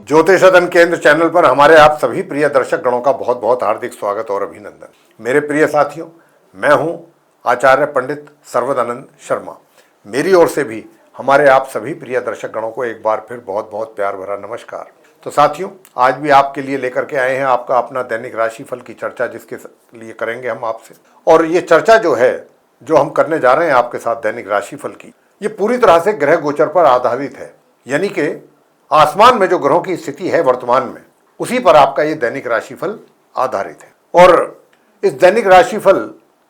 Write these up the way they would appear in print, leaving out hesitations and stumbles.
ज्योतिष सदन केंद्र चैनल पर हमारे आप सभी प्रिय दर्शक गणों का बहुत बहुत हार्दिक स्वागत और अभिनंदन। मेरे प्रिय साथियों, मैं हूं आचार्य पंडित सर्वदानंद शर्मा। मेरी ओर से भी हमारे आप सभी प्रिय दर्शक गणों को एक बार फिर बहुत बहुत प्यार भरा नमस्कार। तो साथियों, आज भी आपके लिए लेकर के आए हैं आपका अपना दैनिक राशिफल की चर्चा, जिसके लिए करेंगे हम आपसे। और ये चर्चा जो हम करने जा रहे हैं आपके साथ दैनिक राशिफल की, ये पूरी तरह से ग्रह गोचर पर आधारित है। यानी कि आसमान में जो ग्रहों की स्थिति है वर्तमान में, उसी पर आपका ये दैनिक राशिफल आधारित है। और इस दैनिक राशिफल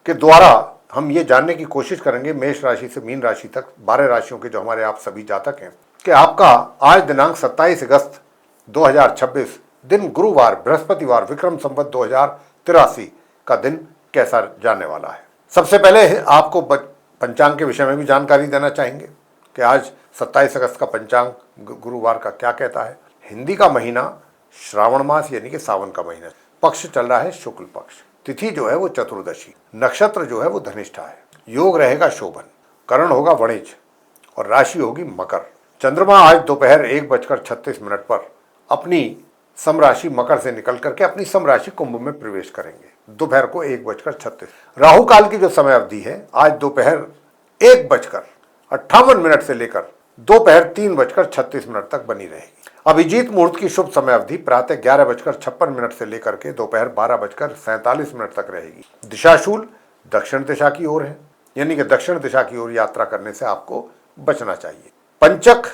के द्वारा हम ये जानने की कोशिश करेंगे मेष राशि से मीन राशि तक 12 राशियों के जो हमारे आप सभी जातक हैं, कि आपका आज दिनांक 27 अगस्त 2026 दिन गुरुवार बृहस्पतिवार विक्रम संवत 2083 का दिन कैसा जाने वाला है। सबसे पहले आपको पंचांग के विषय में भी जानकारी देना चाहेंगे कि आज 27 अगस्त का पंचांग गुरुवार का क्या कहता है। हिंदी का महीना श्रावण मास यानी कि सावन का महीना, पक्ष चल रहा है शुक्ल पक्ष, तिथि जो है वो चतुर्दशी, नक्षत्र जो है वो धनिष्ठा है, योग रहेगा शोभन, करण होगा वणिज और राशि होगी मकर। चंद्रमा आज दोपहर 1:36 पर अपनी समराशि मकर से निकल करके अपनी समराशि कुंभ में प्रवेश करेंगे दोपहर को 1:36। राहु काल की जो समय अवधि है आज दोपहर 1:58 से लेकर दोपहर 3:36 तक बनी रहेगी। अभिजीत मुहूर्त की शुभ समय अवधि प्रातः 11:56 से लेकर के दोपहर 12:47 तक रहेगी। दिशाशूल दक्षिण दिशा की ओर है, यानी कि दक्षिण दिशा की ओर यात्रा करने से आपको बचना चाहिए। पंचक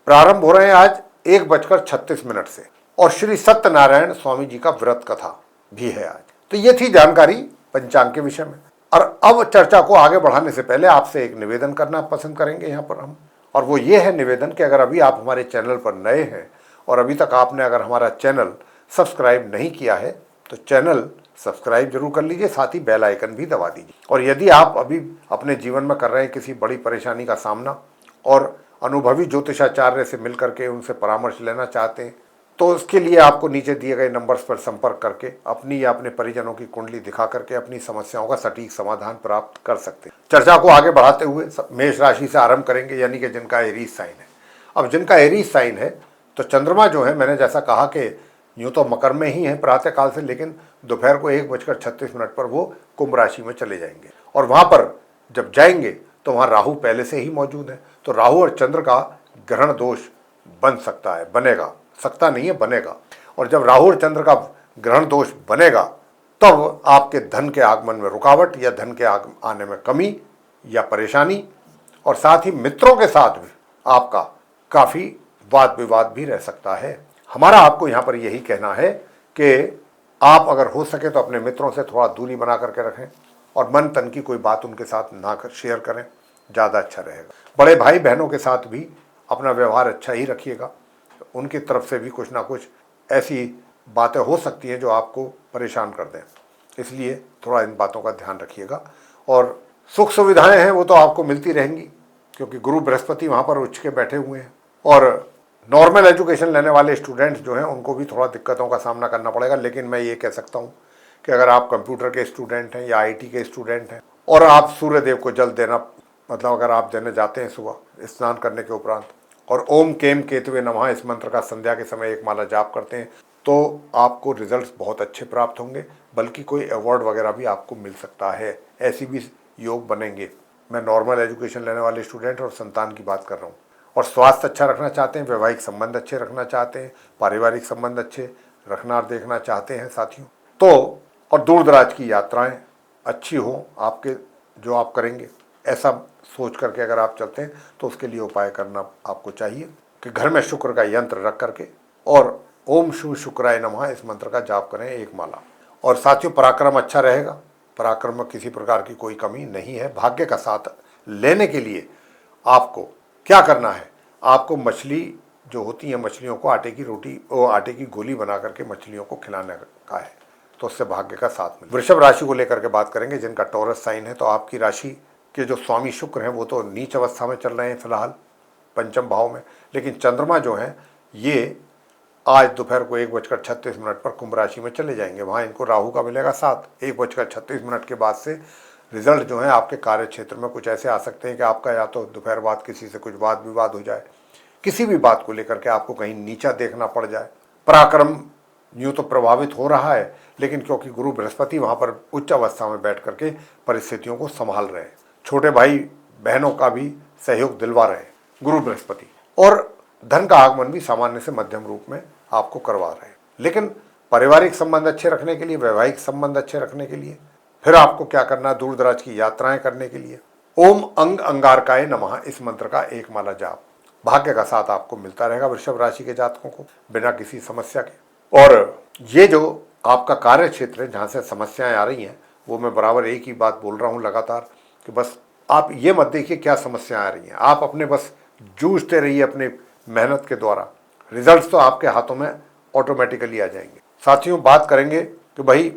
प्रारंभ हो रहे हैं आज 1:36 से, और श्री सत्यनारायण स्वामी जी का व्रत कथा भी है आज। तो ये थी जानकारी पंचांग के विषय में। और अब चर्चा को आगे बढ़ाने से पहले आपसे एक निवेदन करना पसंद करेंगे यहाँ पर हम, और वो ये है निवेदन कि अगर अभी आप हमारे चैनल पर नए हैं और अभी तक आपने अगर हमारा चैनल सब्सक्राइब नहीं किया है तो चैनल सब्सक्राइब जरूर कर लीजिए, साथ ही बेल आइकन भी दबा दीजिए। और यदि आप अभी अपने जीवन में कर रहे हैं किसी बड़ी परेशानी का सामना और अनुभवी ज्योतिषाचार्य से मिल करके उनसे परामर्श लेना चाहते हैं, तो उसके लिए आपको नीचे दिए गए नंबर्स पर संपर्क करके अपनी या अपने परिजनों की कुंडली दिखा करके अपनी समस्याओं का सटीक समाधान प्राप्त कर सकते हैं। चर्चा को आगे बढ़ाते हुए मेष राशि से आरंभ करेंगे, यानी कि जिनका एरीज साइन है। अब जिनका एरीज साइन है तो चंद्रमा जो है, मैंने जैसा कहा कि यूँ तो मकर में ही है प्रातः काल से, लेकिन दोपहर को 1:36 पर वो कुंभ राशि में चले जाएंगे। और वहाँ पर जब जाएंगे तो वहाँ राहु पहले से ही मौजूद है, तो राहु और चंद्र का ग्रहण दोष बन सकता है, बनेगा, सकता नहीं है, बनेगा। और जब राहु और चंद्र का ग्रहण दोष बनेगा तब आपके धन के आगमन में रुकावट या धन के आने में कमी या परेशानी, और साथ ही मित्रों के साथ भी आपका काफ़ी वाद विवाद भी रह सकता है। हमारा आपको यहाँ पर यही कहना है कि आप अगर हो सके तो अपने मित्रों से थोड़ा दूरी बना करके रखें और मन तन की कोई बात उनके साथ ना शेयर करें, ज़्यादा अच्छा रहेगा। बड़े भाई बहनों के साथ भी अपना व्यवहार अच्छा ही रखिएगा, उनकी तरफ से भी कुछ ना कुछ ऐसी बातें हो सकती हैं जो आपको परेशान कर दें, इसलिए थोड़ा इन बातों का ध्यान रखिएगा। और सुख सुविधाएं हैं वो तो आपको मिलती रहेंगी, क्योंकि गुरु बृहस्पति वहाँ पर उच्च के बैठे हुए हैं। और नॉर्मल एजुकेशन लेने वाले स्टूडेंट्स जो हैं उनको भी थोड़ा दिक्कतों का सामना करना पड़ेगा, लेकिन मैं ये कह सकता हूँ कि अगर आप कंप्यूटर के स्टूडेंट हैं या IT के स्टूडेंट हैं और आप सूर्यदेव को जल देना, मतलब अगर आप देने जाते हैं सुबह स्नान करने के उपरांत, और ओम केम केतवे नमः इस मंत्र का संध्या के समय एक माला जाप करते हैं, तो आपको रिजल्ट्स बहुत अच्छे प्राप्त होंगे, बल्कि कोई अवार्ड वगैरह भी आपको मिल सकता है, ऐसी भी योग बनेंगे। मैं नॉर्मल एजुकेशन लेने वाले स्टूडेंट और संतान की बात कर रहा हूँ। और स्वास्थ्य अच्छा रखना चाहते हैं, वैवाहिक संबंध अच्छे रखना चाहते हैं, पारिवारिक संबंध अच्छे रखना और देखना चाहते हैं साथियों, तो और दूर दराज की यात्राएँ अच्छी हों आपके, जो आप करेंगे ऐसा सोच करके अगर आप चलते हैं तो उसके लिए उपाय करना आपको चाहिए कि घर में शुक्र का यंत्र रख करके और ओम शिव शुक्राय नमः इस मंत्र का जाप करें एक माला। और साथियों, पराक्रम अच्छा रहेगा, पराक्रम में किसी प्रकार की कोई कमी नहीं है। भाग्य का साथ लेने के लिए आपको क्या करना है, आपको मछली जो होती है, मछलियों को आटे की रोटी और आटे की गोली बना करके मछलियों को खिलाने का है, तो उससे भाग्य का साथ मिले। वृषभ राशि को लेकर के बात करेंगे, जिनका टॉरस साइन है। तो आपकी राशि के जो स्वामी शुक्र हैं वो तो नीच अवस्था में चल रहे हैं फिलहाल पंचम भाव में, लेकिन चंद्रमा जो हैं ये आज दोपहर को 1:36 पर कुंभ राशि में चले जाएंगे। वहाँ इनको राहु का मिलेगा साथ। 1:36 के बाद से रिजल्ट जो है आपके कार्य क्षेत्र में कुछ ऐसे आ सकते हैं कि आपका या तो दोपहर बाद किसी से कुछ वाद विवाद हो जाए, किसी भी बात को लेकर के आपको कहीं नीचा देखना पड़ जाए। पराक्रम यूं तो प्रभावित हो रहा है, लेकिन क्योंकि गुरु बृहस्पति वहां पर उच्च अवस्था में बैठ करके परिस्थितियों को संभाल रहे हैं, छोटे भाई बहनों का भी सहयोग दिलवा रहे हैं गुरु बृहस्पति, और धन का आगमन भी सामान्य से मध्यम रूप में आपको करवा रहे हैं। लेकिन पारिवारिक संबंध अच्छे रखने के लिए, वैवाहिक संबंध अच्छे रखने के लिए फिर आपको क्या करना है, दूर दराज की यात्राएं करने के लिए ओम अंग अंगारकाय नमः इस मंत्र का एक माला जाप। भाग्य का साथ आपको मिलता रहेगा वृषभ राशि के जातकों को बिना किसी समस्या के। और ये जो आपका कार्य क्षेत्र है जहाँ से समस्याएं आ रही हैं, वो मैं बराबर एक ही बात बोल रहा हूँ लगातार कि बस आप ये मत देखिए क्या समस्याएं आ रही हैं, आप अपने बस जूझते रहिए अपने मेहनत के द्वारा, रिजल्ट्स तो आपके हाथों में ऑटोमेटिकली आ जाएंगे। साथियों, बात करेंगे कि भाई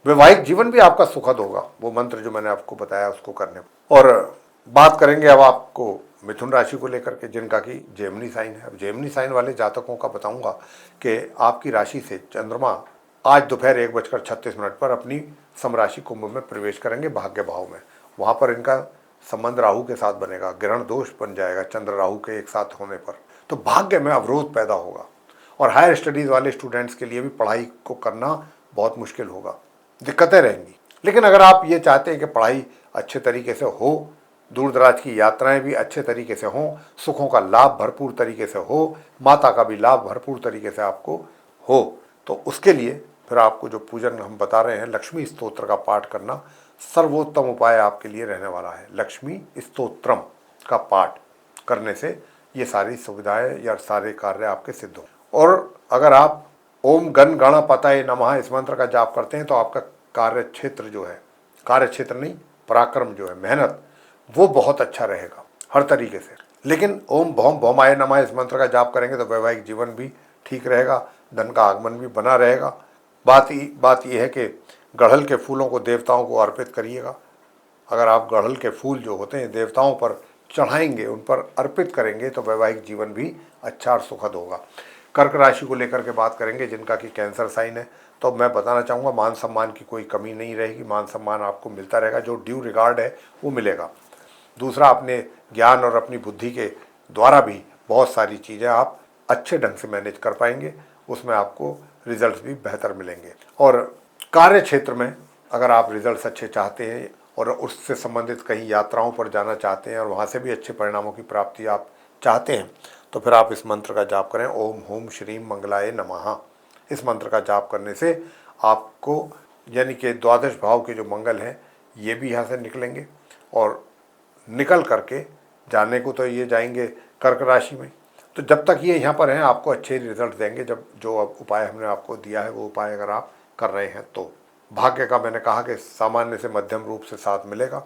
वैवाहिक जीवन भी आपका सुखद होगा, वो मंत्र जो मैंने आपको बताया उसको करने। और बात करेंगे अब आपको मिथुन राशि को लेकर के, जिनका कि जेमिनी साइन है। अब जेमिनी साइन वाले जातकों का बताऊंगा कि आपकी राशि से चंद्रमा आज दोपहर 1:36 पर अपनी समराशि कुंभ में प्रवेश करेंगे भाग्य भाव में। वहाँ पर इनका संबंध राहु के साथ बनेगा, ग्रहण दोष बन जाएगा चंद्र राहु के एक साथ होने पर, तो भाग्य में अवरोध पैदा होगा। और हायर स्टडीज़ वाले स्टूडेंट्स के लिए भी पढ़ाई को करना बहुत मुश्किल होगा, दिक्कतें रहेंगी। लेकिन अगर आप ये चाहते हैं कि पढ़ाई अच्छे तरीके से हो, दूर दराज की यात्राएं भी अच्छे तरीके से हों, सुखों का लाभ भरपूर तरीके से हो, माता का भी लाभ भरपूर तरीके से आपको हो, तो उसके लिए फिर आपको जो पूजन हम बता रहे हैं, लक्ष्मी स्तोत्र का पाठ करना सर्वोत्तम उपाय आपके लिए रहने वाला है। लक्ष्मी स्तोत्रम का पाठ करने से ये सारी सुविधाएं या सारे कार्य आपके सिद्ध हो। और अगर आप ओम गण गणपतये नमः इस मंत्र का जाप करते हैं तो आपका कार्य क्षेत्र जो है, कार्य क्षेत्र नहीं पराक्रम जो है, मेहनत, वो बहुत अच्छा रहेगा हर तरीके से। लेकिन ओम भौम भौमाय नमः इस मंत्र का जाप करेंगे तो वैवाहिक जीवन भी ठीक रहेगा, धन का आगमन भी बना रहेगा। बात ये है कि गुड़हल के फूलों को देवताओं को अर्पित करिएगा। अगर आप गुड़हल के फूल जो होते हैं देवताओं पर चढ़ाएंगे, उन पर अर्पित करेंगे, तो वैवाहिक जीवन भी अच्छा और सुखद होगा। कर्क राशि को लेकर के बात करेंगे, जिनका कि कैंसर साइन है, तो मैं बताना चाहूँगा मान सम्मान की कोई कमी नहीं रहेगी, मान सम्मान आपको मिलता रहेगा, जो ड्यू रिगार्ड है वो मिलेगा। दूसरा, अपने ज्ञान और अपनी बुद्धि के द्वारा भी बहुत सारी चीज़ें आप अच्छे ढंग से मैनेज कर पाएंगे, उसमें आपको रिजल्ट्स भी बेहतर मिलेंगे। और कार्य क्षेत्र में अगर आप रिजल्ट्स अच्छे चाहते हैं और उससे संबंधित कहीं यात्राओं पर जाना चाहते हैं और वहाँ से भी अच्छे परिणामों की प्राप्ति आप चाहते हैं, तो फिर आप इस मंत्र का जाप करें, ओम होम श्रीम मंगलाय नमः। इस मंत्र का जाप करने से आपको यानी कि द्वादश भाव के जो मंगल हैं ये भी यहाँ से निकलेंगे, और निकल करके जाने को तो ये जाएंगे कर्क राशि में। तो जब तक ये यहाँ पर हैं आपको अच्छे रिजल्ट देंगे। जब जो उपाय हमने आपको दिया है वो उपाय अगर आप कर रहे हैं तो भाग्य का मैंने कहा कि सामान्य से मध्यम रूप से साथ मिलेगा।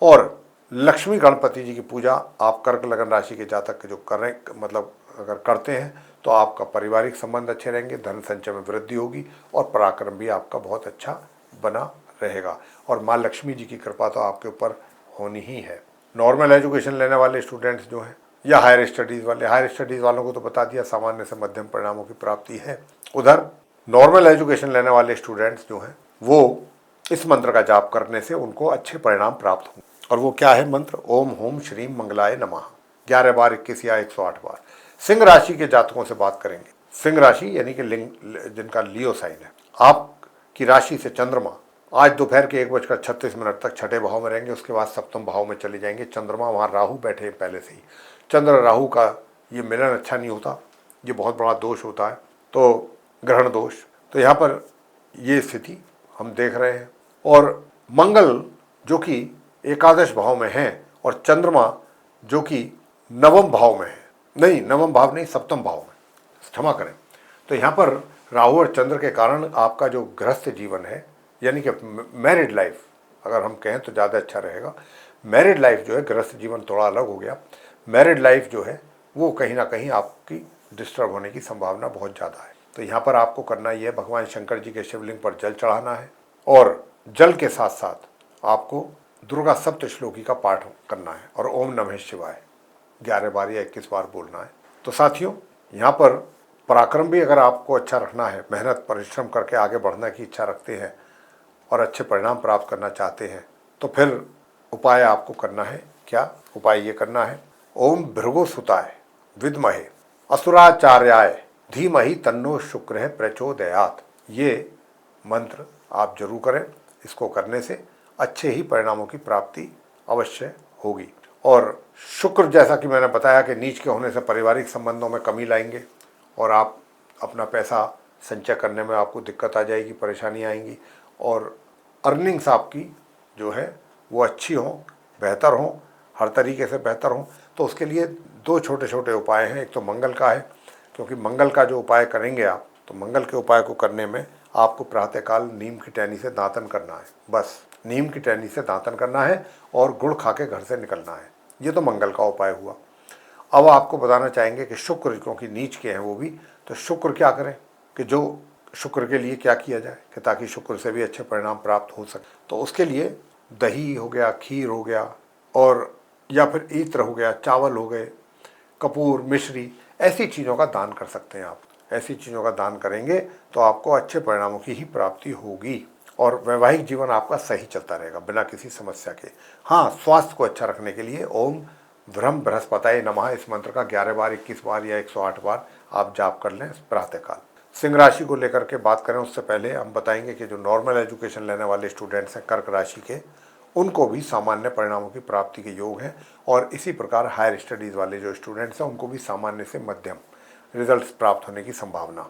और लक्ष्मी गणपति जी की पूजा आप कर्क लगन राशि के जातक के जो करें, मतलब अगर करते हैं तो आपका पारिवारिक संबंध अच्छे रहेंगे, धन संचय में वृद्धि होगी और पराक्रम भी आपका बहुत अच्छा बना रहेगा। और माँ लक्ष्मी जी की कृपा तो आपके ऊपर होनी ही है। नॉर्मल एजुकेशन लेने वाले स्टूडेंट्स जो हैं या हायर स्टडीज़ वालों को तो बता दिया सामान्य से मध्यम परिणामों की प्राप्ति है। उधर नॉर्मल एजुकेशन लेने वाले स्टूडेंट्स जो हैं वो इस मंत्र का जाप करने से उनको अच्छे परिणाम प्राप्त होंगे। और वो क्या है मंत्र, ओम होम श्रीम मंगलाय नमः 11 बार, 21 या 108 बार। सिंह राशि के जातकों से बात करेंगे। सिंह राशि यानी कि जिनका लियो साइन है, आपकी राशि से चंद्रमा आज दोपहर के 1:36 तक छठे भाव में रहेंगे, उसके बाद सप्तम भाव में चले जाएंगे। चंद्रमा वहाँ राहु बैठे हैं पहले से ही। चंद्र राहु का ये मिलन अच्छा नहीं होता, ये बहुत बड़ा दोष होता है, तो ग्रहण दोष। तो यहाँ पर ये स्थिति हम देख रहे हैं। और मंगल जो कि एकादश भाव में है और चंद्रमा जो कि नवम भाव में है, नहीं नवम भाव नहीं सप्तम भाव में, क्षमा करें। तो यहाँ पर राहु और चंद्र के कारण आपका जो गृहस्थ जीवन है यानी कि मैरिड लाइफ अगर हम कहें तो ज़्यादा अच्छा रहेगा। मैरिड लाइफ जो है, गृहस्थ जीवन थोड़ा अलग हो गया, मैरिड लाइफ जो है वो कहीं ना कहीं आपकी डिस्टर्ब होने की संभावना बहुत ज़्यादा है। तो यहाँ पर आपको करना ये है, भगवान शंकर जी के शिवलिंग पर जल चढ़ाना है और जल के साथ साथ आपको दुर्गा सप्तश्लोकी का पाठ करना है और ओम नमः शिवाय 11 बार या 21 बार बोलना है। तो साथियों, यहाँ पर पराक्रम भी अगर आपको अच्छा रखना है, मेहनत परिश्रम करके आगे बढ़ने की इच्छा रखते हैं और अच्छे परिणाम प्राप्त करना चाहते हैं, तो फिर उपाय आपको करना है। क्या उपाय ये करना है, ओम भृगु सुताय विद्महे असुराचार्याय धीमहि तन्नो शुक्र प्रचोदयात्। ये मंत्र आप जरूर करें। इसको करने से अच्छे ही परिणामों की प्राप्ति अवश्य होगी। और शुक्र, जैसा कि मैंने बताया कि नीच के होने से पारिवारिक संबंधों में कमी लाएंगे और आप अपना पैसा संचय करने में आपको दिक्कत आ जाएगी, परेशानी आएंगी, और अर्निंग्स आपकी जो है वो अच्छी हों, बेहतर हों, हर तरीके से बेहतर हों। तो उसके लिए दो छोटे छोटे उपाय हैं। एक तो मंगल का है, क्योंकि मंगल का जो उपाय करेंगे आप, तो मंगल के उपाय को करने में आपको प्रातःकाल नीम की टहनी से दातन करना है। बस नीम की टहनी से दातन करना है और गुड़ खा के घर से निकलना है। ये तो मंगल का उपाय हुआ। अब आपको बताना चाहेंगे कि शुक्र, क्योंकि नीच के हैं वो भी, तो शुक्र क्या करें, कि जो शुक्र के लिए क्या किया जाए कि ताकि शुक्र से भी अच्छे परिणाम प्राप्त हो सके। तो उसके लिए दही हो गया, खीर हो गया, और या फिर ईत्र हो गया, चावल हो गए, कपूर, मिश्री, ऐसी चीज़ों का दान कर सकते हैं आप। ऐसी चीज़ों का दान करेंगे तो आपको अच्छे परिणामों की ही प्राप्ति होगी और वैवाहिक जीवन आपका सही चलता रहेगा बिना किसी समस्या के। हाँ, स्वास्थ्य को अच्छा रखने के लिए ओम ब्रह्म बृहस्पतये नमः इस मंत्र का 11 बार, 21 बार या 108 बार आप जाप कर लें प्रातःकाल। सिंह राशि को लेकर के बात करें उससे पहले हम बताएंगे कि जो नॉर्मल एजुकेशन लेने वाले स्टूडेंट्स हैं कर्क राशि के, उनको भी सामान्य परिणामों की प्राप्ति के योग हैं, और इसी प्रकार हायर स्टडीज़ वाले जो स्टूडेंट्स हैं उनको भी सामान्य से मध्यम रिजल्ट्स प्राप्त होने की संभावना।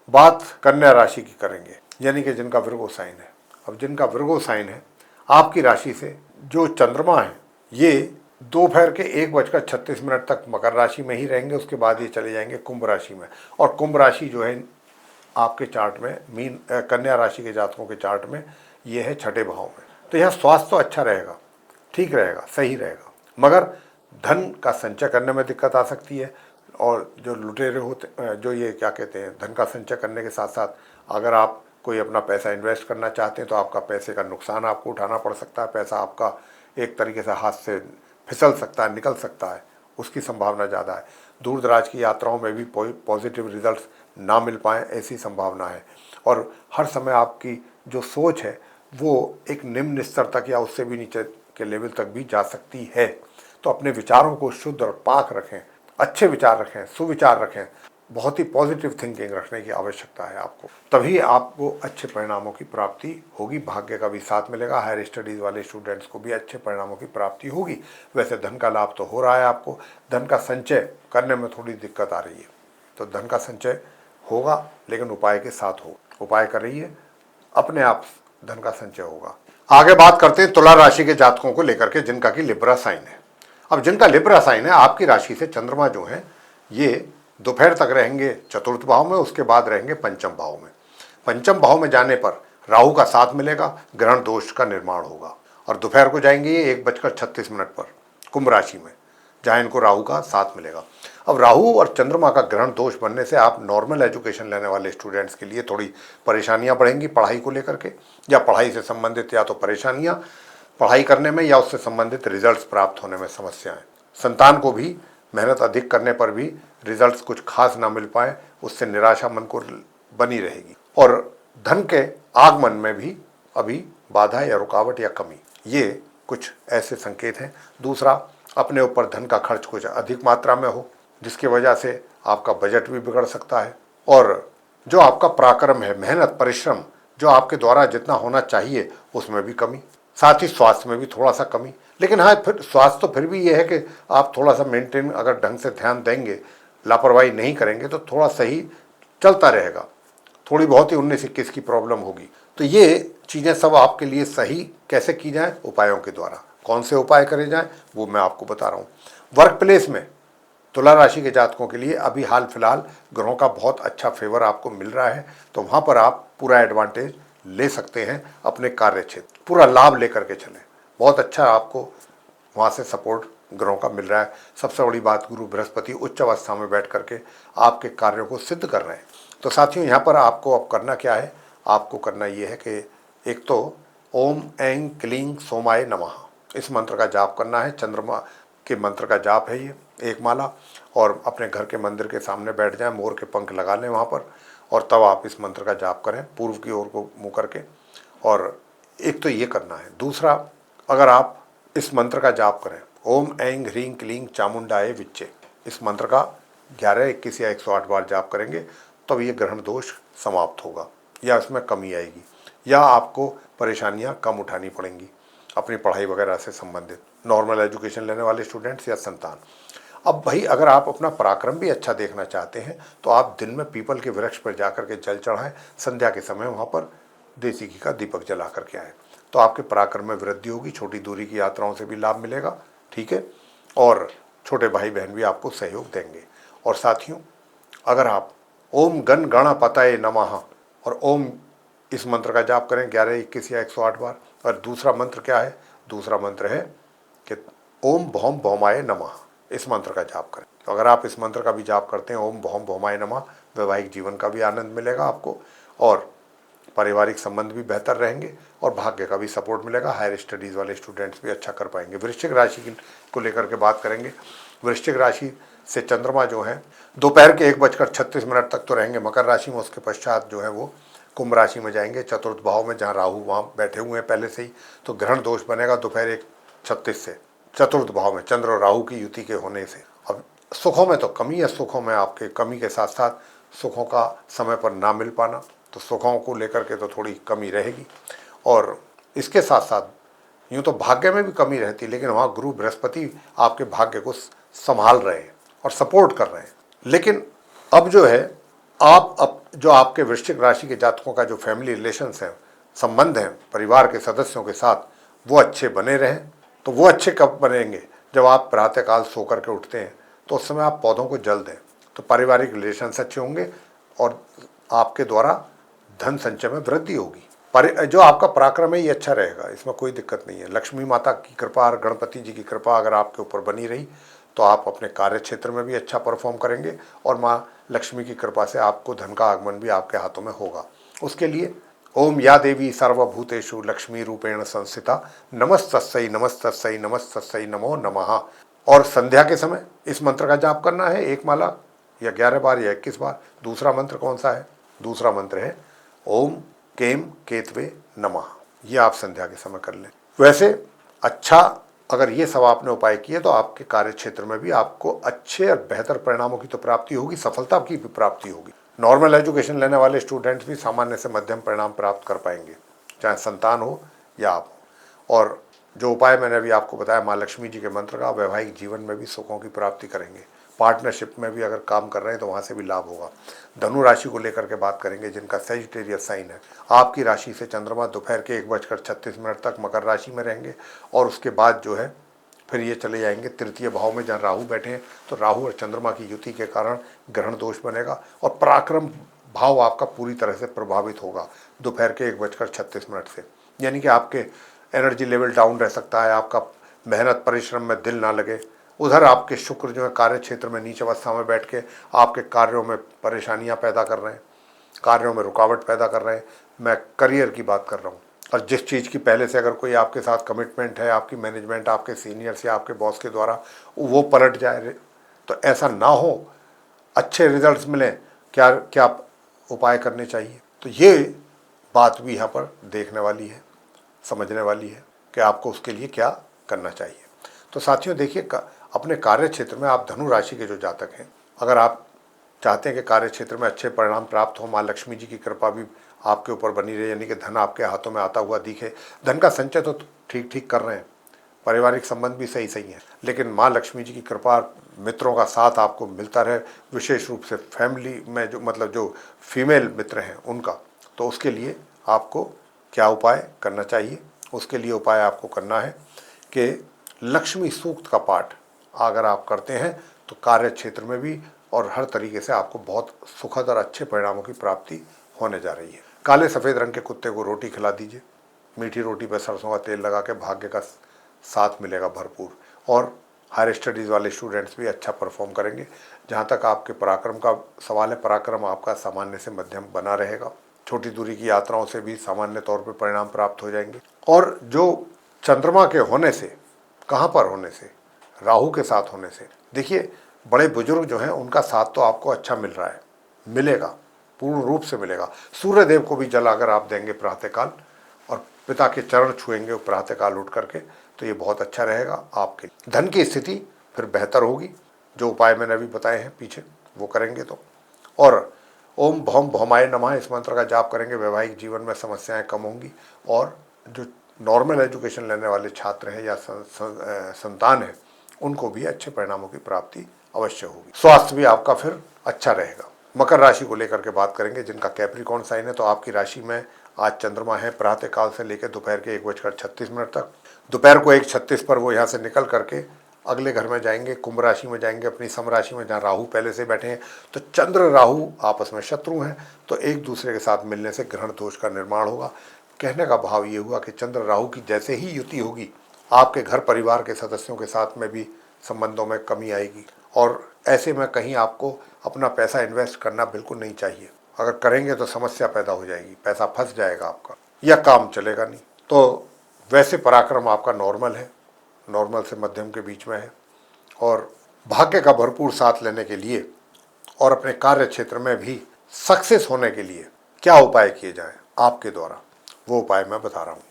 बात कन्या राशि की करेंगे, यानी कि जिनका विर्गो साइन है। अब जिनका विर्गो साइन है, आपकी राशि से जो चंद्रमा है ये दोपहर के 1:36 तक मकर राशि में ही रहेंगे। उसके बाद ये चले जाएंगे कुंभ राशि में, और कुंभ राशि जो है आपके चार्ट में कन्या राशि के जातकों के चार्ट में ये है 6ठे भाव में। तो यह स्वास्थ्य तो अच्छा रहेगा, ठीक रहेगा, सही रहेगा, मगर धन का संचय करने में दिक्कत आ सकती है। और जो लुटेरे होते, जो ये क्या कहते हैं, धन का संचय करने के साथ साथ अगर आप कोई अपना पैसा इन्वेस्ट करना चाहते हैं तो आपका पैसे का नुकसान आपको उठाना पड़ सकता है। पैसा आपका एक तरीके से हाथ से फिसल सकता है, निकल सकता है, उसकी संभावना ज़्यादा है। दूर दराज की यात्राओं में भी पॉजिटिव रिजल्ट्स ना मिल पाएँ, ऐसी संभावना है। और हर समय आपकी जो सोच है वो एक निम्न स्तर तक या उससे भी नीचे के लेवल तक भी जा सकती है। तो अपने विचारों को शुद्ध और पाक रखें, अच्छे विचार रखें, सुविचार रखें, बहुत ही पॉजिटिव थिंकिंग रखने की आवश्यकता है आपको, तभी आपको अच्छे परिणामों की प्राप्ति होगी। भाग्य का भी साथ मिलेगा। हायर स्टडीज़ वाले स्टूडेंट्स को भी अच्छे परिणामों की प्राप्ति होगी। वैसे धन का लाभ तो हो रहा है आपको, धन का संचय करने में थोड़ी दिक्कत आ रही है, तो धन का संचय होगा लेकिन उपाय के साथ हो। उपाय कर रही है, अपने आप धन का संचय होगा। आगे बात करते हैं तुला राशि के जातकों को लेकर के, जिनका कि लिब्रा साइन है। अब जिनका लिब्रा साइन है, आपकी राशि से चंद्रमा जो है ये दोपहर तक रहेंगे चतुर्थ भाव में, उसके बाद रहेंगे पंचम भाव में। पंचम भाव में जाने पर राहु का साथ मिलेगा, ग्रहण दोष का निर्माण होगा, और दोपहर को जाएंगे ये 1:36 पर कुंभ राशि में, जहाँ इनको राहु का साथ मिलेगा। अब राहु और चंद्रमा का ग्रहण दोष बनने से आप नॉर्मल एजुकेशन लेने वाले स्टूडेंट्स के लिए थोड़ी परेशानियां बढ़ेंगी पढ़ाई को लेकर के, या पढ़ाई से संबंधित या तो परेशानियां पढ़ाई करने में या उससे संबंधित रिजल्ट्स प्राप्त होने में समस्याएं। संतान को भी मेहनत अधिक करने पर भी रिजल्ट्स कुछ खास ना मिल पाए, उससे निराशा मन को बनी रहेगी। और धन के आगमन में भी अभी बाधा या रुकावट या कमी, ये कुछ ऐसे संकेत हैं। दूसरा, अपने ऊपर धन का खर्च कुछ अधिक मात्रा में हो, जिसकी वजह से आपका बजट भी बिगड़ सकता है, और जो आपका पराक्रम है, मेहनत, परिश्रम, जो आपके द्वारा जितना होना चाहिए उसमें भी कमी, साथ ही स्वास्थ्य में भी थोड़ा सा कमी। लेकिन हाँ, फिर स्वास्थ्य तो फिर भी ये है कि आप थोड़ा सा मेंटेन अगर ढंग से ध्यान देंगे, लापरवाही नहीं करेंगे तो थोड़ा सही चलता रहेगा। थोड़ी बहुत ही 19-21 की प्रॉब्लम होगी। तो ये चीज़ें सब आपके लिए सही कैसे की जाए, उपायों के द्वारा। कौन से उपाय करे जाएं वो मैं आपको बता रहा हूँ। वर्क प्लेस में तुला राशि के जातकों के लिए अभी हाल फिलहाल ग्रहों का बहुत अच्छा फेवर आपको मिल रहा है, तो वहाँ पर आप पूरा एडवांटेज ले सकते हैं। अपने कार्य क्षेत्र पूरा लाभ लेकर के चलें, बहुत अच्छा आपको वहाँ से सपोर्ट ग्रहों का मिल रहा है। सबसे बड़ी बात, गुरु बृहस्पति उच्च अवस्था में बैठ करके आपके कार्यों को सिद्ध कर रहे हैं। तो साथियों, यहाँ पर आपको अब करना क्या है, आपको करना ये है कि एक तो ओम ऐं क्लीं सोमाय नमः इस मंत्र का जाप करना है। चंद्रमा के मंत्र का जाप है ये, एक माला, और अपने घर के मंदिर के सामने बैठ जाएं, मोर के पंख लगा लें वहाँ पर, और तब आप इस मंत्र का जाप करें पूर्व की ओर को मुँह करके। और एक तो ये करना है। दूसरा, अगर आप इस मंत्र का जाप करें, ओम ऐं ह्रीं क्लीं चामुंडाय विच्चे, इस मंत्र का 11, 21 या 108 बार जाप करेंगे तब ये ग्रहण दोष समाप्त होगा या इसमें कमी आएगी या आपको परेशानियां कम उठानी पड़ेंगी अपनी पढ़ाई वगैरह से संबंधित, नॉर्मल एजुकेशन लेने वाले स्टूडेंट्स या संतान। अब भाई अगर आप अपना पराक्रम भी अच्छा देखना चाहते हैं तो आप दिन में पीपल के वृक्ष पर जाकर के जल चढ़ाएं, संध्या के समय वहाँ पर देसी घी का दीपक जला करके आए तो आपके पराक्रम में वृद्धि होगी, छोटी दूरी की यात्राओं से भी लाभ मिलेगा। ठीक है, और छोटे भाई बहन भी आपको सहयोग देंगे। और साथियों, अगर आप ओम गण गणपतये नमः और ओम इस मंत्र का जाप करें 11, 21 या 108 बार। और दूसरा मंत्र क्या है? दूसरा मंत्र है कि ओम भौम भौमाय नमः, इस मंत्र का जाप करें। तो अगर आप इस मंत्र का भी जाप करते हैं ओम भौम भौमाय नमः, वैवाहिक जीवन का भी आनंद मिलेगा आपको और पारिवारिक संबंध भी बेहतर रहेंगे और भाग्य का भी सपोर्ट मिलेगा। हायर स्टडीज़ वाले स्टूडेंट्स भी अच्छा कर पाएंगे। वृश्चिक राशि को लेकर के बात करेंगे। वृश्चिक राशि से चंद्रमा जो है दोपहर के 1:36 तक तो रहेंगे मकर राशि में, उसके पश्चात जो है वो कुंभ राशि में जाएंगे, चतुर्थ भाव में, जहाँ राहु वहाँ बैठे हुए हैं पहले से ही। तो ग्रहण दोष बनेगा दोपहर 1:36 से चतुर्थ भाव में चंद्र और राहु की युति के होने से। अब सुखों में तो कमी है, सुखों में आपके कमी के साथ साथ सुखों का समय पर ना मिल पाना, तो सुखों को लेकर के तो थोड़ी कमी रहेगी। और इसके साथ साथ यूँ तो भाग्य में भी कमी रहती है, लेकिन वहाँ गुरु बृहस्पति आपके भाग्य को संभाल रहे हैं और सपोर्ट कर रहे हैं। लेकिन अब जो है आप अब जो आपके वृश्चिक राशि के जातकों का जो फैमिली रिलेशंस हैं, संबंध हैं परिवार के सदस्यों के साथ, वो अच्छे बने रहें। तो वो अच्छे कब बनेंगे? जब आप प्रातःकाल सो करके उठते हैं तो उस समय आप पौधों को जल दें, तो पारिवारिक रिलेशंस अच्छे होंगे और आपके द्वारा धन संचय में वृद्धि होगी। पर जो आपका पराक्रम है ये अच्छा रहेगा, इसमें कोई दिक्कत नहीं है। लक्ष्मी माता की कृपा और गणपति जी की कृपा अगर आपके ऊपर बनी रही तो आप अपने कार्य क्षेत्र में भी अच्छा परफॉर्म करेंगे और माँ लक्ष्मी की कृपा से आपको धन का आगमन भी आपके हाथों में होगा। उसके लिए ओम या देवी सर्वभूतेषु लक्ष्मी रूपेण संस्थिता नमस्तस्यै नमस्तस्यै नमस्तस्यै नमो नमः। और संध्या के समय इस मंत्र का जाप करना है 1 माला या 11 बार या 21 बार। दूसरा मंत्र कौन सा है? दूसरा मंत्र है ओम केम केतवे नमः। ये आप संध्या के समय कर लें। वैसे अच्छा, अगर ये सब आपने उपाय किए तो आपके कार्य क्षेत्र में भी आपको अच्छे और बेहतर परिणामों की तो प्राप्ति होगी, सफलता की भी प्राप्ति होगी। नॉर्मल एजुकेशन लेने वाले स्टूडेंट्स भी सामान्य से मध्यम परिणाम प्राप्त कर पाएंगे, चाहे संतान हो या आप हो। और जो उपाय मैंने अभी आपको बताया माँ लक्ष्मी जी के मंत्र का, वैवाहिक जीवन में भी सुखों की प्राप्ति करेंगे। पार्टनरशिप में भी अगर काम कर रहे हैं तो वहाँ से भी लाभ होगा। धनु राशि को लेकर के बात करेंगे जिनका सेजिटेरियस साइन है। आपकी राशि से चंद्रमा दोपहर के 1:36 तक मकर राशि में रहेंगे और उसके बाद जो है फिर ये चले जाएंगे तृतीय भाव में जहाँ राहु बैठे हैं। तो राहु और चंद्रमा की युति के कारण ग्रहण दोष बनेगा और पराक्रम भाव आपका पूरी तरह से प्रभावित होगा दोपहर के 1:36 से। यानी कि आपके एनर्जी लेवल डाउन रह सकता है, आपका मेहनत परिश्रम में दिल ना लगे। उधर आपके शुक्र जो है कार्य क्षेत्र में नीच अवस्था में बैठ के आपके कार्यों में परेशानियां पैदा कर रहे हैं, कार्यों में रुकावट पैदा कर रहे हैं। मैं करियर की बात कर रहा हूँ। और जिस चीज़ की पहले से अगर कोई आपके साथ कमिटमेंट है, आपकी मैनेजमेंट, आपके सीनियर्स या आपके बॉस के द्वारा, वो पलट जाए, तो ऐसा ना हो, अच्छे रिजल्ट्स मिलें। क्या क्या उपाय करने चाहिए? तो ये बात भी यहाँ पर देखने वाली है, समझने वाली है कि आपको उसके लिए क्या करना चाहिए। तो साथियों देखिए, अपने कार्य क्षेत्र में आप धनु राशि के जो जातक हैं, अगर आप चाहते हैं कि कार्य क्षेत्र में अच्छे परिणाम प्राप्त हो, माँ लक्ष्मी जी की कृपा भी आपके ऊपर बनी रहे, यानी कि धन आपके हाथों में आता हुआ दिखे। धन का संचय तो ठीक ठीक कर रहे हैं, पारिवारिक संबंध भी सही सही हैं, लेकिन माँ लक्ष्मी जी की कृपा, मित्रों का साथ आपको मिलता रहे, विशेष रूप से फैमिली में जो मतलब जो फीमेल मित्र हैं उनका। तो उसके लिए आपको क्या उपाय करना चाहिए? उसके लिए उपाय आपको करना है कि लक्ष्मी सूक्त का पाठ अगर आप करते हैं तो कार्य क्षेत्र में भी और हर तरीके से आपको बहुत सुखद और अच्छे परिणामों की प्राप्ति होने जा रही है। काले सफ़ेद रंग के कुत्ते को रोटी खिला दीजिए, मीठी रोटी पर सरसों का तेल लगा के, भाग्य का साथ मिलेगा भरपूर। और हायर स्टडीज़ वाले स्टूडेंट्स भी अच्छा परफॉर्म करेंगे। जहाँ तक आपके पराक्रम का सवाल है, पराक्रम आपका सामान्य से मध्यम बना रहेगा। छोटी दूरी की यात्राओं से भी सामान्य तौर पर परिणाम प्राप्त हो जाएंगे। और जो चंद्रमा के होने से, कहाँ पर होने से? राहु के साथ होने से। देखिए, बड़े बुजुर्ग जो हैं उनका साथ तो आपको अच्छा मिल रहा है, मिलेगा, पूर्ण रूप से मिलेगा। सूर्य देव को भी जल अगर आप देंगे प्रातःकाल और पिता के चरण छुएंगे प्रातःकाल उठ करके, तो ये बहुत अच्छा रहेगा आपके। धन की स्थिति फिर बेहतर होगी, जो उपाय मैंने अभी बताए हैं पीछे, वो करेंगे तो। और ओम भौम भौमाय नमः इस मंत्र का जाप करेंगे, वैवाहिक जीवन में समस्याएं कम होंगी। और जो नॉर्मल एजुकेशन लेने वाले छात्र हैं या संतान हैं, उनको भी अच्छे परिणामों की प्राप्ति अवश्य होगी। स्वास्थ्य भी आपका फिर अच्छा रहेगा। मकर राशि को लेकर के बात करेंगे, जिनका कैप्रिकॉर्न साइन है, तो आपकी राशि में आज चंद्रमा है प्रातः काल से लेकर दोपहर के 1:36 तक। दोपहर को 1:36 पर वो यहाँ से निकल करके अगले घर में जाएंगे, कुंभ राशि में जाएंगे, अपनी सम राशि में, जहाँ राहु पहले से बैठे हैं। तो चंद्र राहु आपस में शत्रु हैं, तो एक दूसरे के साथ मिलने से ग्रहण दोष का निर्माण होगा। कहने का भाव ये हुआ कि चंद्र राहु की जैसे ही युति होगी, आपके घर परिवार के सदस्यों के साथ में भी संबंधों में कमी आएगी। और ऐसे में कहीं आपको अपना पैसा इन्वेस्ट करना बिल्कुल नहीं चाहिए। अगर करेंगे तो समस्या पैदा हो जाएगी, पैसा फंस जाएगा आपका, या काम चलेगा नहीं। तो वैसे पराक्रम आपका नॉर्मल है, नॉर्मल से मध्यम के बीच में है। और भाग्य का भरपूर साथ लेने के लिए और अपने कार्य क्षेत्र में भी सक्सेस होने के लिए क्या उपाय किए जाएं आपके द्वारा, वो उपाय मैं बता रहा हूँ।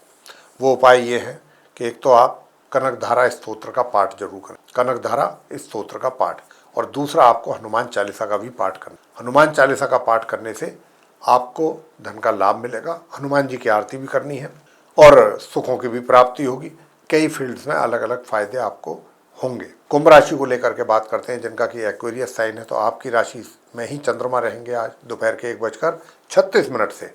वो उपाय ये है कि एक तो आप कनकधारा स्तोत्र का पाठ जरूर करें, कनकधारा स्तोत्र का पाठ। और दूसरा, आपको हनुमान चालीसा का भी पाठ करना। हनुमान चालीसा का पाठ करने से आपको धन का लाभ मिलेगा, हनुमान जी की आरती भी करनी है और सुखों की भी प्राप्ति होगी। कई फील्ड्स में अलग अलग फायदे आपको होंगे। कुंभ राशि को लेकर के बात करते हैं, जिनका कि एक्वेरियस साइन है, तो आपकी राशि में ही चंद्रमा रहेंगे आज दोपहर के 1:36 से।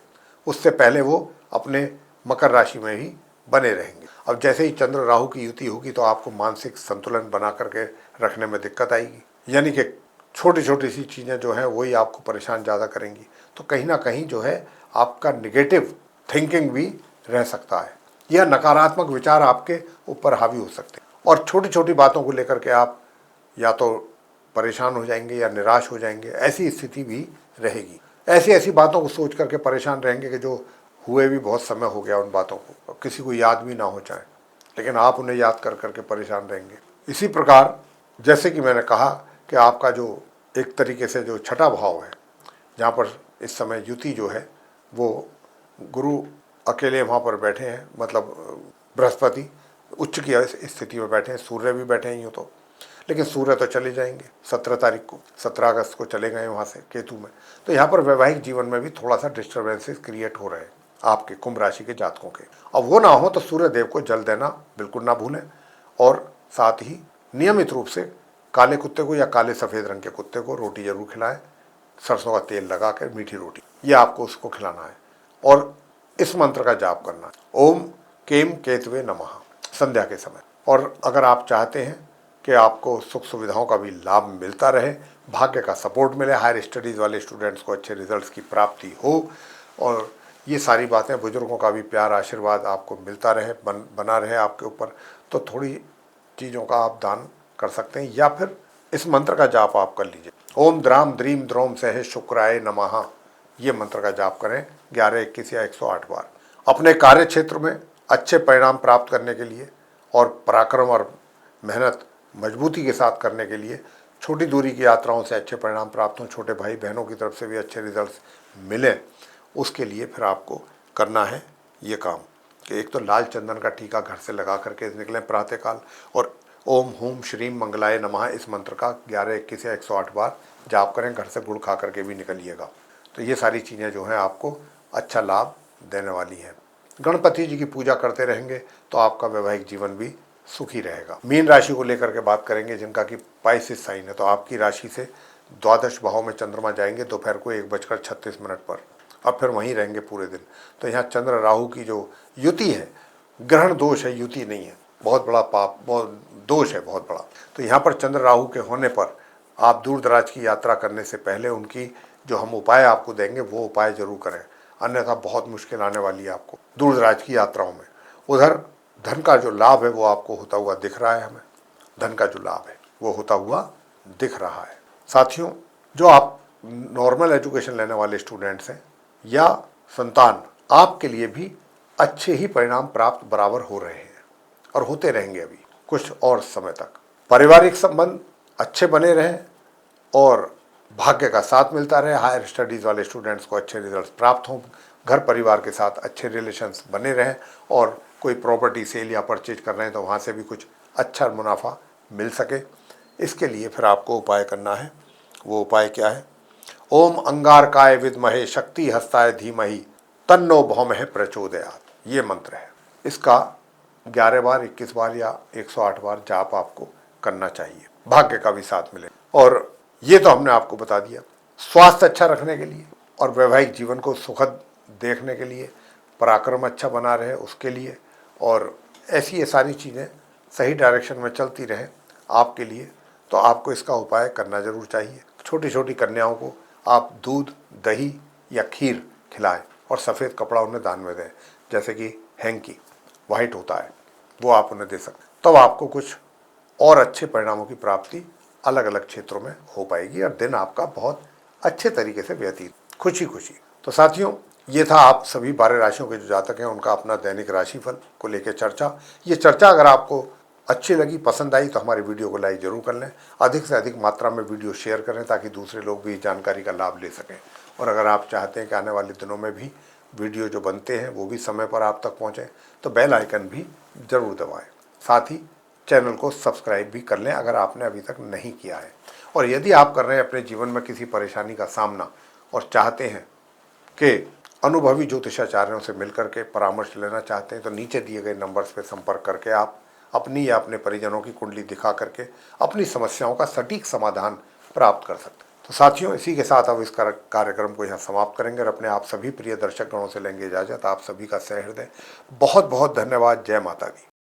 उससे पहले वो अपने मकर राशि में ही बने रहेंगे। अब जैसे ही चंद्र राहु की युति होगी, तो आपको मानसिक संतुलन बना करके रखने में दिक्कत आएगी, यानी कि छोटी छोटी सी चीज़ें जो हैं वही आपको परेशान ज़्यादा करेंगी। तो कहीं ना कहीं जो है आपका निगेटिव थिंकिंग भी रह सकता है, या नकारात्मक विचार आपके ऊपर हावी हो सकते हैं। और छोटी छोटी बातों को लेकर के आप या तो परेशान हो जाएंगे या निराश हो जाएंगे, ऐसी स्थिति भी रहेगी। ऐसी ऐसी बातों को सोच करके परेशान रहेंगे कि जो हुए भी बहुत समय हो गया, उन बातों को किसी को याद भी ना हो चाहे, लेकिन आप उन्हें याद कर करके परेशान रहेंगे। इसी प्रकार जैसे कि मैंने कहा कि आपका जो एक तरीके से जो छठा भाव है, जहाँ पर इस समय युति जो है वो गुरु अकेले वहाँ पर बैठे हैं, मतलब बृहस्पति उच्च की स्थिति में बैठे हैं, सूर्य भी बैठे हैं यूँ तो, लेकिन सूर्य तो चले जाएंगे 17 तारीख को, 17 अगस्त को चले गए वहाँ से केतु में। तो यहाँ पर वैवाहिक जीवन में भी थोड़ा सा डिस्टर्बेंसेस क्रिएट हो रहे हैं आपके कुंभ राशि के जातकों के। अब वो ना हो तो सूर्य देव को जल देना बिल्कुल ना भूलें, और साथ ही नियमित रूप से काले कुत्ते को या काले सफ़ेद रंग के कुत्ते को रोटी जरूर खिलाएं, सरसों का तेल लगा कर मीठी रोटी, ये आपको उसको खिलाना है। और इस मंत्र का जाप करना है, ओम केम केतवे नमः, संध्या के समय। और अगर आप चाहते हैं कि आपको सुख सुविधाओं का भी लाभ मिलता रहे, भाग्य का सपोर्ट मिले, हायर स्टडीज़ वाले स्टूडेंट्स को अच्छे रिजल्ट्स की प्राप्ति हो, और ये सारी बातें, बुजुर्गों का भी प्यार आशीर्वाद आपको मिलता रहे, बना रहे आपके ऊपर, तो थोड़ी चीज़ों का आप दान कर सकते हैं, या फिर इस मंत्र का जाप आप कर लीजिए, ओम द्राम द्रीम द्रोम सहे शुक्राय नमः, ये मंत्र का जाप करें 11, 21 या 108 बार। अपने कार्य क्षेत्र में अच्छे परिणाम प्राप्त करने के लिए और पराक्रम और मेहनत मजबूती के साथ करने के लिए, छोटी दूरी की यात्राओं से अच्छे परिणाम प्राप्त हों, छोटे भाई बहनों की तरफ से भी अच्छे रिजल्ट्स मिलें, उसके लिए फिर आपको करना है ये काम कि एक तो लाल चंदन का टीका घर से लगा करके निकलें प्रातःकाल, और ओम हूम श्रीम मंगलाय नमः इस मंत्र का 11, 21 या 108 बार जाप करें, घर से गुड़ खा करके भी निकलिएगा। तो ये सारी चीज़ें जो हैं आपको अच्छा लाभ देने वाली हैं। गणपति जी की पूजा करते रहेंगे तो आपका वैवाहिक जीवन भी सुखी रहेगा। मीन राशि को लेकर के बात करेंगे, जिनका कि पाइसिस साइन है, तो आपकी राशि से द्वादश भाव में चंद्रमा जाएंगे दोपहर को 1:36 पर, अब फिर वहीं रहेंगे पूरे दिन। तो यहाँ चंद्र राहु की जो युति है, ग्रहण दोष है, युति नहीं है, बहुत बड़ा पाप, बहुत दोष है, बहुत बड़ा। तो यहाँ पर चंद्र राहु के होने पर आप दूर दराज की यात्रा करने से पहले उनकी जो हम उपाय आपको देंगे वो उपाय जरूर करें, अन्यथा बहुत मुश्किल आने वाली है आपको दूर दराज की यात्राओं में। उधर धन का जो लाभ है वो आपको होता हुआ दिख रहा है, हमें धन का जो लाभ है वो होता हुआ दिख रहा है। साथियों, जो आप नॉर्मल एजुकेशन लेने वाले स्टूडेंट्स हैं या संतान, आपके लिए भी अच्छे ही परिणाम प्राप्त बराबर हो रहे हैं और होते रहेंगे अभी कुछ और समय तक। पारिवारिक संबंध अच्छे बने रहें और भाग्य का साथ मिलता रहे, हायर स्टडीज़ वाले स्टूडेंट्स को अच्छे रिजल्ट्स प्राप्त हों, घर परिवार के साथ अच्छे रिलेशंस बने रहें, और कोई प्रॉपर्टी सेल या परचेज कर रहे हैं तो वहाँ से भी कुछ अच्छा मुनाफा मिल सके, इसके लिए फिर आपको उपाय करना है। वो उपाय क्या है? ओम अंगारकाय विद्महे शक्ति हस्ताय धीमहि तन्नो भौमः प्रचोदयात्, ये मंत्र है। इसका 11 बार, 21 बार या 108 बार जाप आपको करना चाहिए, भाग्य का भी साथ मिले। और ये तो हमने आपको बता दिया। स्वास्थ्य अच्छा रखने के लिए और वैवाहिक जीवन को सुखद देखने के लिए, पराक्रम अच्छा बना रहे उसके लिए, और ऐसी ये सारी चीज़ें सही डायरेक्शन में चलती रहें आपके लिए, तो आपको इसका उपाय करना जरूर चाहिए। छोटी छोटी कन्याओं को आप दूध, दही या खीर खिलाएं और सफ़ेद कपड़ा उन्हें दान में दें, जैसे कि हैंकी वाइट होता है, वो आप उन्हें दे सकते हैं। तब आपको कुछ और अच्छे परिणामों की प्राप्ति अलग अलग क्षेत्रों में हो पाएगी और दिन आपका बहुत अच्छे तरीके से व्यतीत, खुशी खुशी। तो साथियों, ये था आप सभी 12 राशियों के जो जातक हैं उनका अपना दैनिक राशिफल को लेकर चर्चा। ये चर्चा अगर आपको अच्छी लगी, पसंद आई, तो हमारे वीडियो को लाइक जरूर कर लें। अधिक से अधिक मात्रा में वीडियो शेयर करें ताकि दूसरे लोग भी इस जानकारी का लाभ ले सकें। और अगर आप चाहते हैं कि आने वाले दिनों में भी वीडियो जो बनते हैं वो भी समय पर आप तक पहुँचें, तो बेल आइकन भी ज़रूर दबाएँ। साथ ही चैनल को सब्सक्राइब भी कर लें अगर आपने अभी तक नहीं किया है। और यदि आप कर रहे हैं अपने जीवन में किसी परेशानी का सामना और चाहते हैं कि अनुभवी ज्योतिषाचार्यों से मिलकर के परामर्श लेना चाहते हैं, तो नीचे दिए गए नंबर्स पर संपर्क करके आप अपनी या अपने परिजनों की कुंडली दिखा करके अपनी समस्याओं का सटीक समाधान प्राप्त कर सकते हैं। तो साथियों, इसी के साथ अब इस कार्यक्रम को यहाँ समाप्त करेंगे और अपने आप सभी प्रिय दर्शक गणों से लेंगे इजाजत। आप सभी का सहृदय बहुत बहुत धन्यवाद। जय माता दी।